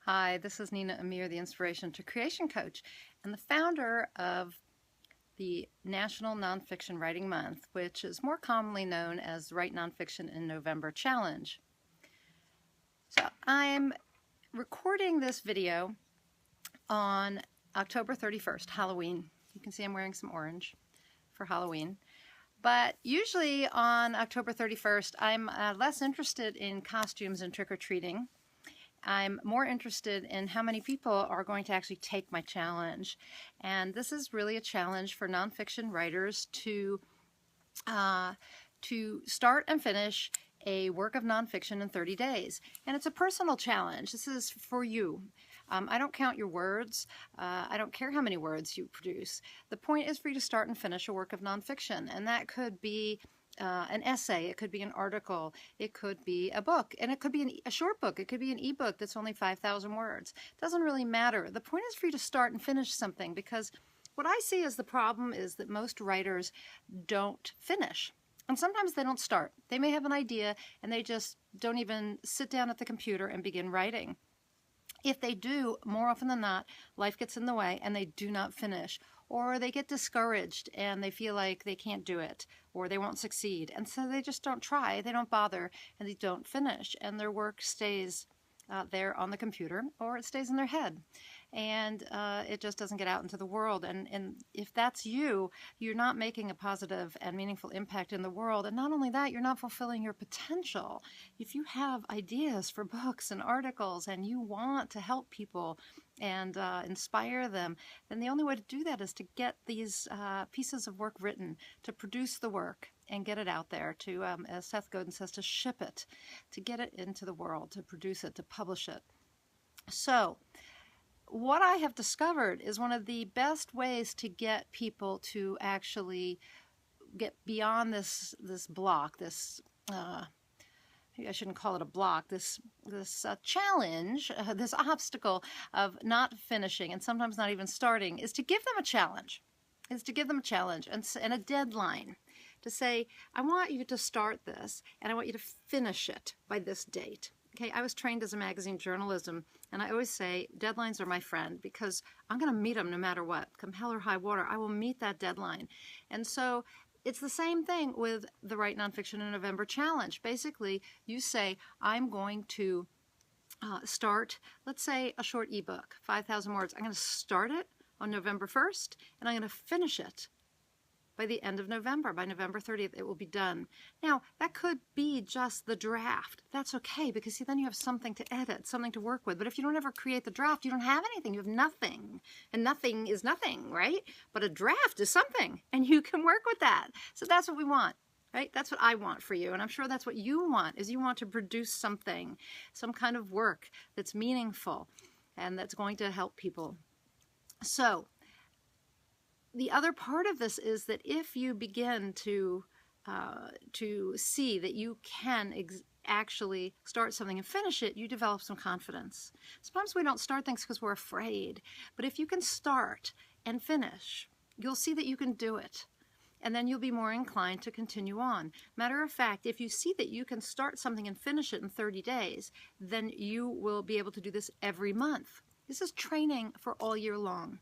Hi, this is Nina Amir, the Inspiration to Creation Coach, and the founder of the National Nonfiction Writing Month, which is more commonly known as Write Nonfiction in November Challenge. So I'm recording this video on October 31st, Halloween. You can see I'm wearing some orange for Halloween. But usually on October 31st, I'm less interested in costumes and trick-or-treating. I'm more interested in how many people are going to actually take my challenge. And this is really a challenge for nonfiction writers to start and finish a work of nonfiction in 30 days. And it's a personal challenge. This is for you. I don't count your words. I don't care how many words you produce. The point is for you to start and finish a work of nonfiction. And that could be an essay, it could be an article, it could be a book, and it could be a short book, it could be an ebook that's only 5,000 words. It doesn't really matter. The point is for you to start and finish something, because what I see as the problem is that most writers don't finish. And sometimes they don't start. They may have an idea and they just don't even sit down at the computer and begin writing. If they do, more often than not, life gets in the way and they do not finish. Or they get discouraged and they feel like they can't do it or they won't succeed. And so they just don't try, they don't bother, and they don't finish. And their work stays there on the computer, or it stays in their head. And it just doesn't get out into the world. And if that's you, you're not making a positive and meaningful impact in the world. And not only that, you're not fulfilling your potential. If you have ideas for books and articles and you want to help people and inspire them, then the only way to do that is to get these pieces of work written, to produce the work and get it out there, to, as Seth Godin says, to ship it, to get it into the world, to produce it, to publish it. So what I have discovered is one of the best ways to get people to actually get beyond this block, maybe I shouldn't call it a block, this challenge, this obstacle of not finishing and sometimes not even starting, is to give them a challenge, and a deadline. To say, I want you to start this and I want you to finish it by this date. Okay, I was trained as a magazine journalism, and I always say deadlines are my friend, because I'm going to meet them no matter what. Come hell or high water, I will meet that deadline. And so it's the same thing with the Write Nonfiction in November challenge. Basically, you say, I'm going to start, let's say, a short ebook, 5,000 words. I'm going to start it on November 1st, and I'm going to finish it by the end of November. By November 30th, it will be done. Now, that could be just the draft. That's okay, because see, then you have something to edit, something to work with. But if you don't ever create the draft, you don't have anything. You have nothing. And nothing is nothing, right? But a draft is something, and you can work with that. So that's what we want, right? That's what I want for you. And I'm sure that's what you want, is you want to produce something, some kind of work that's meaningful and that's going to help people. So the other part of this is that if you begin to see that you can actually start something and finish it, you develop some confidence. Sometimes we don't start things because we're afraid, but if you can start and finish, you'll see that you can do it. And then you'll be more inclined to continue on. Matter of fact, if you see that you can start something and finish it in 30 days, then you will be able to do this every month. This is training for all year long.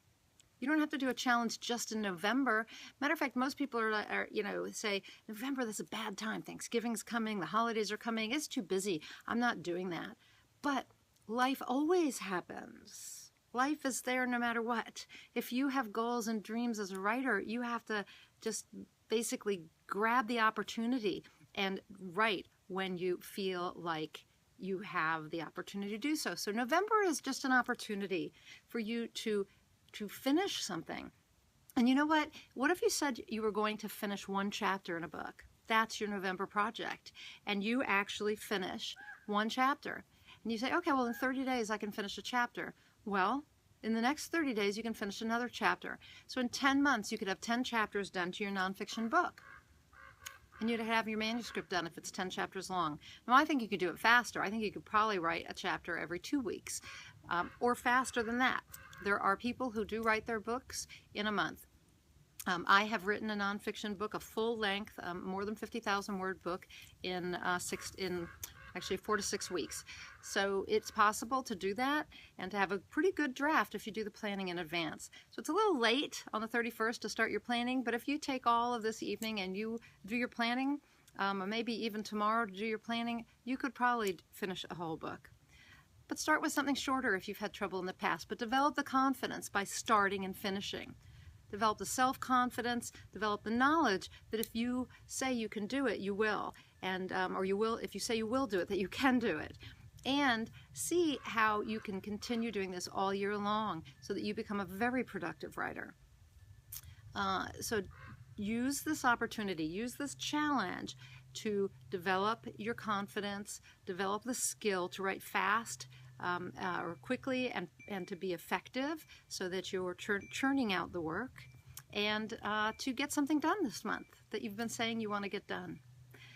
You don't have to do a challenge just in November. Matter of fact, most people are say, November, that's a bad time. Thanksgiving's coming, the holidays are coming, it's too busy. I'm not doing that. But life always happens. Life is there no matter what. If you have goals and dreams as a writer, you have to just basically grab the opportunity and write when you feel like you have the opportunity to do so. So November is just an opportunity for you to finish something. And you know what? What if you said you were going to finish one chapter in a book? That's your November project. And you actually finish one chapter. And you say, okay, well, in 30 days I can finish a chapter. Well, in the next 30 days you can finish another chapter. So in 10 months you could have 10 chapters done to your nonfiction book. And you'd have your manuscript done if it's 10 chapters long. Now, I think you could do it faster. I think you could probably write a chapter every 2 weeks, or faster than that. There are people who do write their books in a month. I have written a nonfiction book, a full-length, more than 50,000 word book in actually 4 to 6 weeks. So it's possible to do that and to have a pretty good draft if you do the planning in advance. So it's a little late on the 31st to start your planning, but if you take all of this evening and you do your planning, or maybe even tomorrow to do your planning, you could probably finish a whole book. But start with something shorter if you've had trouble in the past, but develop the confidence by starting and finishing. Develop the self-confidence, develop the knowledge that if you say you can do it, you will. And or you will, if you say you will do it, that you can do it. And see how you can continue doing this all year long so that you become a very productive writer. So use this opportunity, use this challenge to develop your confidence, develop the skill to write fast or quickly and to be effective so that you're churning out the work, and to get something done this month that you've been saying you want to get done.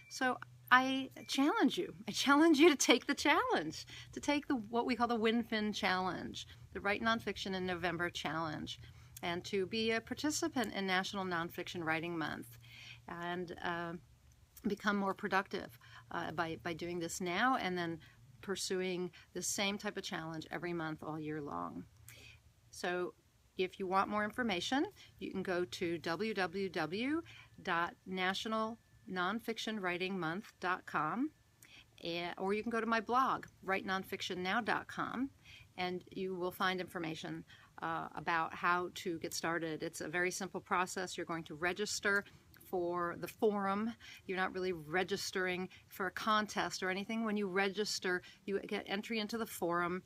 So I challenge you. I challenge you to take the challenge, to take what we call the WinFin Challenge, the Write Nonfiction in November Challenge, and to be a participant in National Nonfiction Writing Month, and become more productive by doing this now and then pursuing the same type of challenge every month all year long. So if you want more information, you can go to www.nationalnonfictionwritingmonth.com, or you can go to my blog, writenonfictionnow.com, and you will find information about how to get started. It's a very simple process. You're going to register for the forum. You're not really registering for a contest or anything. When you register, you get entry into the forum,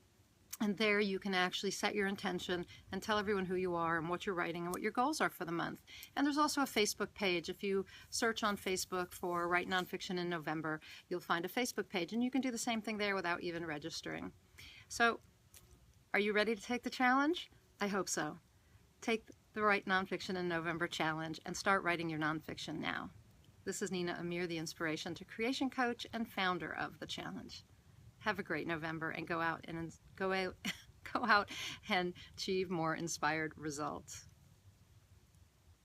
and there you can actually set your intention and tell everyone who you are and what you're writing and what your goals are for the month. And there's also a Facebook page. If you search on Facebook for Write Nonfiction in November, you'll find a Facebook page, and you can do the same thing there without even registering. So, are you ready to take the challenge? I hope so. Take the Write Nonfiction in November challenge and start writing your nonfiction now. This is Nina Amir, the Inspiration to Creation Coach and founder of the challenge. Have a great November and go out and achieve more inspired results.